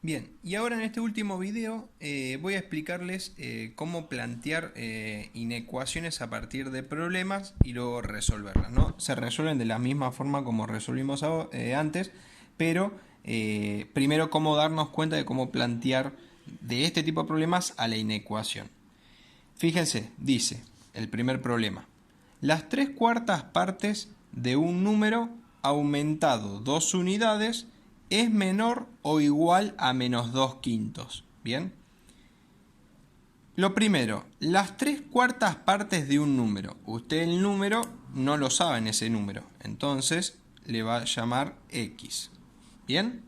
Bien, y ahora en este último video voy a explicarles cómo plantear inecuaciones a partir de problemas y luego resolverlas, ¿no? Se resuelven de la misma forma como resolvimos antes, pero primero cómo darnos cuenta de cómo plantear de este tipo de problemas a la inecuación. Fíjense, dice el primer problema: las 3/4 partes de un número aumentado 2 unidades es menor o igual a menos 2/5. Bien. Lo primero, las 3/4 partes de un número. Usted el número no lo sabe en ese número, entonces le va a llamar X. Bien.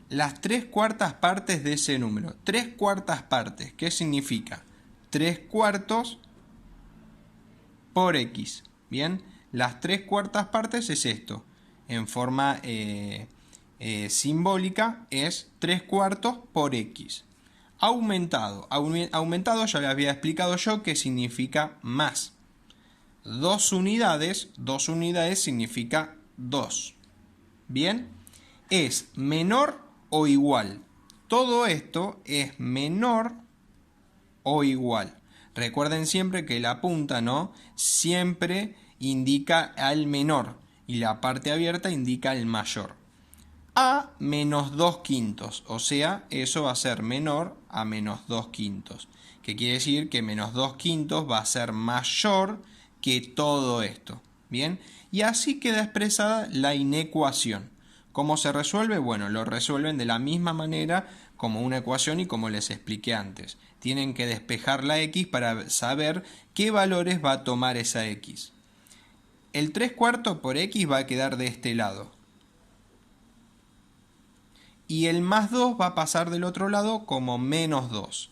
Las 3/4 partes de ese número. 3/4 partes, ¿qué significa? 3/4 por X. Bien, las 3/4 partes es esto. En forma simbólica es 3/4 por X. Aumentado. Aumentado ya le había explicado yo que significa más. 2 unidades significa 2. Bien, es menor o igual. Todo esto es menor o igual. Recuerden siempre que la punta, ¿no?, siempre indica al menor y la parte abierta indica al mayor. A menos 2/5, o sea, eso va a ser menor a menos 2/5. Que quiere decir que menos 2/5 va a ser mayor que todo esto. Bien, y así queda expresada la inecuación. ¿Cómo se resuelve? Bueno, lo resuelven de la misma manera como una ecuación y como les expliqué antes. Tienen que despejar la X para saber qué valores va a tomar esa X. El 3/4 por X va a quedar de este lado. Y el más 2 va a pasar del otro lado como menos 2.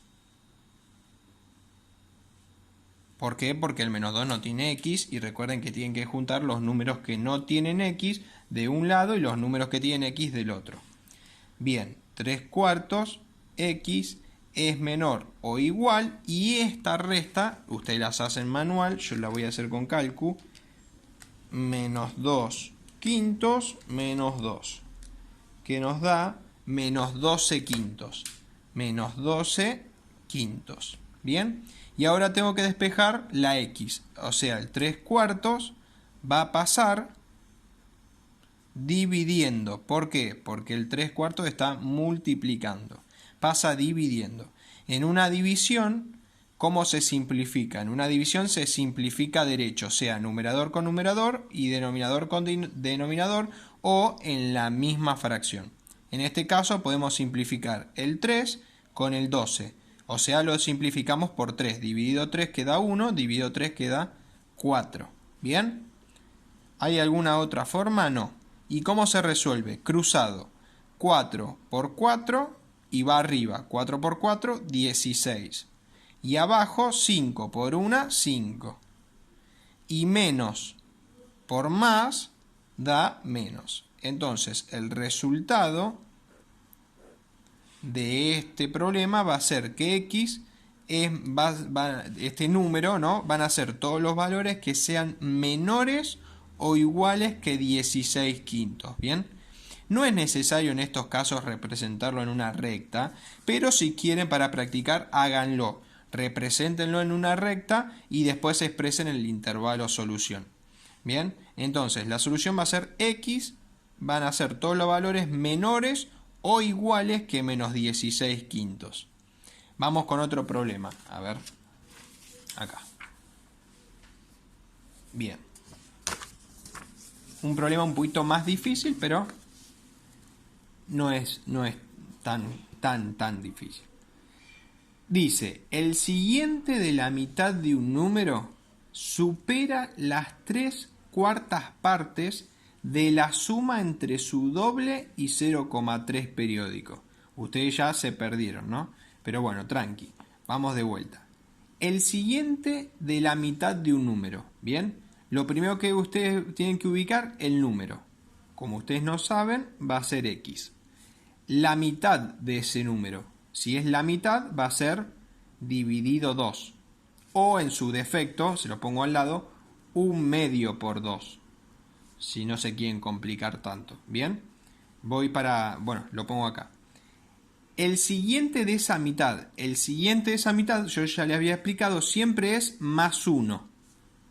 ¿Por qué? Porque el menos 2 no tiene X y recuerden que tienen que juntar los números que no tienen X de un lado y los números que tienen X del otro. Bien, 3/4 X es menor o igual, y esta resta, ustedes las hacen manual, yo la voy a hacer con cálculo, menos 2/5 menos 2, que nos da menos 12/5. Menos 12/5. Bien, y ahora tengo que despejar la X, o sea, el 3/4 va a pasar dividiendo. ¿Por qué? Porque el 3/4 está multiplicando. Pasa dividiendo. En una división, ¿cómo se simplifica? En una división se simplifica derecho, sea numerador con numerador y denominador con denominador, o en la misma fracción. En este caso podemos simplificar el 3 con el 12. O sea, lo simplificamos por 3. Dividido 3 queda 1, dividido 3 queda 4. ¿Bien? ¿Hay alguna otra forma? No. ¿Y cómo se resuelve? Cruzado. 4 por 4 y va arriba. 4 por 4, 16. Y abajo 5 por 1, 5. Y menos por más da menos. Entonces el resultado de este problema va a ser que X este número, ¿no?, van a ser todos los valores que sean menores o iguales que 16/5. Bien, no es necesario en estos casos representarlo en una recta, pero si quieren para practicar háganlo. Represéntenlo en una recta y después expresen el intervalo solución. Bien, entonces la solución va a ser X, van a ser todos los valores menores o iguales que menos 16/5. Vamos con otro problema. A ver, acá. Bien. Un problema un poquito más difícil, pero no es tan difícil. Dice, el siguiente de la mitad de un número supera las 3/4 partes de la suma entre su doble y 0,3 periódico. Ustedes ya se perdieron, ¿no? Pero bueno, tranqui, vamos de vuelta. El siguiente de la mitad de un número, ¿bien? Lo primero que ustedes tienen que ubicar, el número. Como ustedes no saben, va a ser X. La mitad de ese número, si es la mitad, va a ser dividido 2. O en su defecto, se lo pongo al lado, 1/2 por 2. Si no se quieren complicar tanto. Bien, voy para, bueno, lo pongo acá. El siguiente de esa mitad, yo ya le había explicado, siempre es más 1.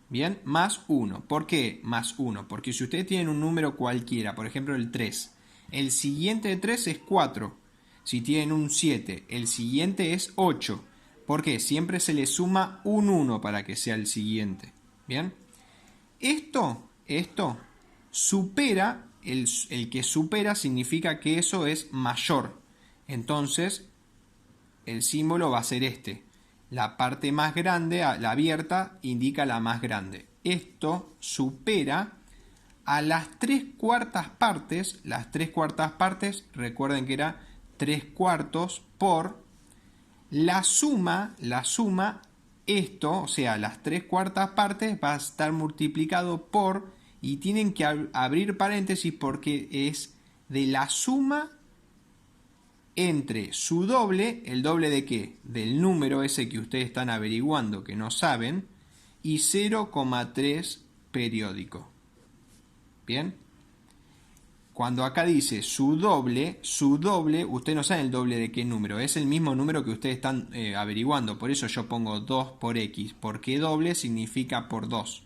Bien, más 1. ¿Por qué más 1? Porque si ustedes tienen un número cualquiera, por ejemplo el 3, el siguiente de 3 es 4. Si tienen un 7, el siguiente es 8. ¿Por qué? Siempre se le suma un 1 para que sea el siguiente. Bien. Esto supera, el que supera significa que eso es mayor. Entonces, el símbolo va a ser este. La parte más grande, la abierta, indica la más grande. Esto supera a las 3/4 partes. Las 3/4 partes, recuerden que era 3/4 por la suma, esto, o sea, las 3/4 partes va a estar multiplicado por, y tienen que abrir paréntesis porque es de la suma entre su doble, ¿el doble de qué? Del número ese que ustedes están averiguando que no saben, y 0,3 periódico. ¿Bien? Cuando acá dice su doble, ustedes no saben el doble de qué número, es el mismo número que ustedes están averiguando, por eso yo pongo 2 por x, porque doble significa por 2.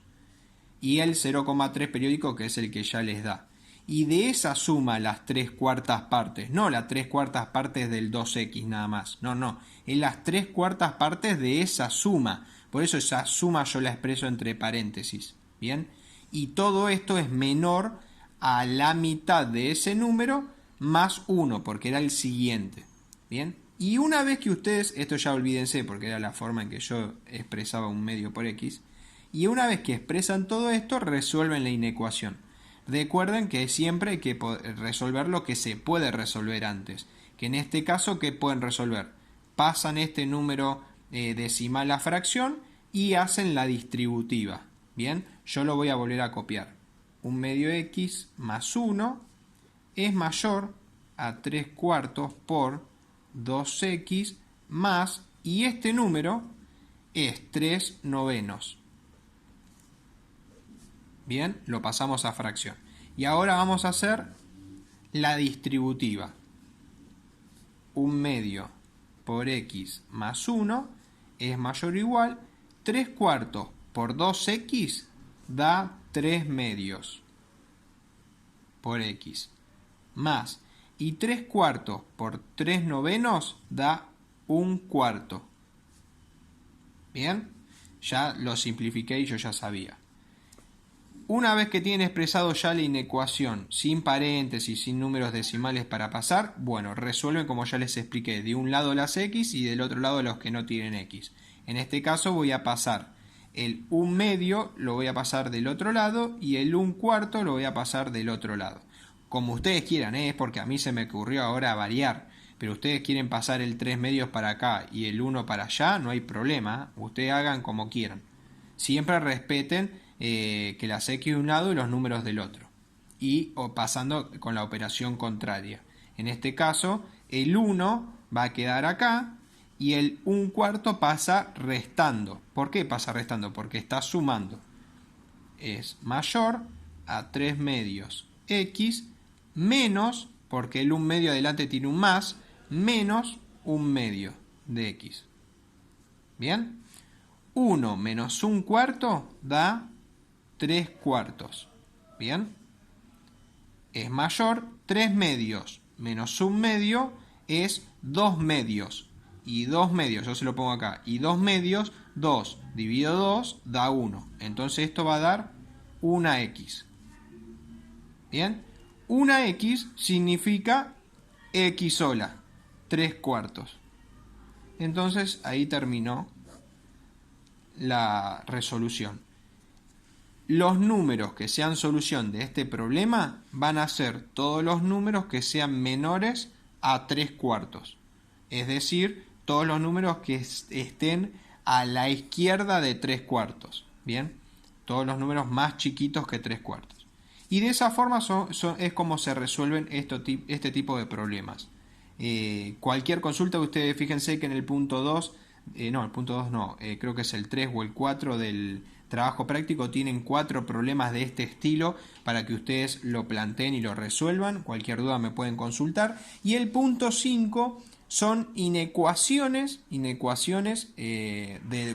Y el 0,3 periódico, que es el que ya les da. Y de esa suma las 3/4 partes, no las 3/4 partes del 2x nada más, no, es las 3/4 partes de esa suma. Por eso esa suma yo la expreso entre paréntesis, ¿bien? Y todo esto es menor a la mitad de ese número más 1, porque era el siguiente, ¿bien? Y una vez que ustedes, esto ya olvídense porque era la forma en que yo expresaba un medio por x, y una vez que expresan todo esto, resuelven la inecuación. Recuerden que siempre hay que resolver lo que se puede resolver antes. Que en este caso, ¿qué pueden resolver? Pasan este número decimal a fracción y hacen la distributiva. Bien, yo lo voy a volver a copiar. Un medio x más 1 es mayor a 3/4 por 2x más, y este número es 3/9. Bien, lo pasamos a fracción. Y ahora vamos a hacer la distributiva. Un medio por x más 1 es mayor o igual. 3/4 por 2x da 3 medios por x. Más, y 3/4 por 3/9 da 1/4. Bien, ya lo simplifiqué y yo ya sabía. Una vez que tienen expresado ya la inecuación, sin paréntesis, sin números decimales para pasar, bueno, resuelven como ya les expliqué, de un lado las x y del otro lado los que no tienen x. En este caso voy a pasar el 1 medio, lo voy a pasar del otro lado, y el 1/4 lo voy a pasar del otro lado. Como ustedes quieran, es porque a mí se me ocurrió ahora variar, pero ustedes quieren pasar el 3 medios para acá y el 1 para allá, no hay problema, ustedes hagan como quieran. Siempre respeten que las x de un lado y los números del otro, y pasando con la operación contraria. En este caso el 1 va a quedar acá y el 1/4 pasa restando. ¿Por qué pasa restando? Porque está sumando. Es mayor a 3 medios x menos, porque el 1 medio adelante tiene un más, menos 1 medio de x. ¿Bien? 1 menos 1/4 da 3/4. ¿Bien? Es mayor, 3 medios menos 1 medio es 2 medios. Y 2 medios, yo se lo pongo acá, y 2 medios, 2 dividido 2 da 1. Entonces esto va a dar una x. ¿Bien? Una x significa x sola, 3/4. Entonces ahí terminó la resolución. Los números que sean solución de este problema van a ser todos los números que sean menores a 3/4. Es decir, todos los números que estén a la izquierda de 3/4. Bien, todos los números más chiquitos que 3/4. Y de esa forma es como se resuelven este tipo de problemas. Cualquier consulta, ustedes fíjense que en el punto 2, creo que es el 3 o el 4 del trabajo práctico, tienen 4 problemas de este estilo para que ustedes lo planteen y lo resuelvan. Cualquier duda me pueden consultar. Y el punto 5 son inecuaciones,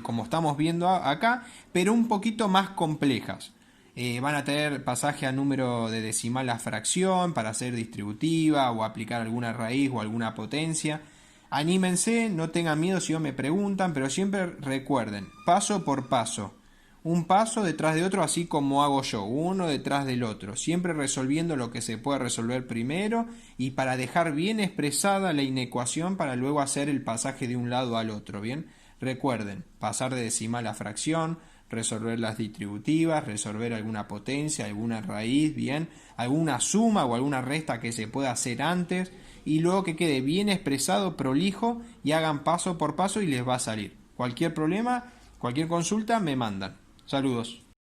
como estamos viendo acá, pero un poquito más complejas. Van a tener pasaje a número de decimal a fracción para hacer distributiva o aplicar alguna raíz o alguna potencia. Anímense, no tengan miedo si no me preguntan, pero siempre recuerden, paso por paso. Un paso detrás de otro, así como hago yo, uno detrás del otro, siempre resolviendo lo que se puede resolver primero y para dejar bien expresada la inecuación para luego hacer el pasaje de un lado al otro, ¿bien? Recuerden, pasar de decimal a fracción, resolver las distributivas, resolver alguna potencia, alguna raíz, bien, alguna suma o alguna resta que se pueda hacer antes y luego que quede bien expresado, prolijo y hagan paso por paso y les va a salir. Cualquier problema, cualquier consulta me mandan. Saludos.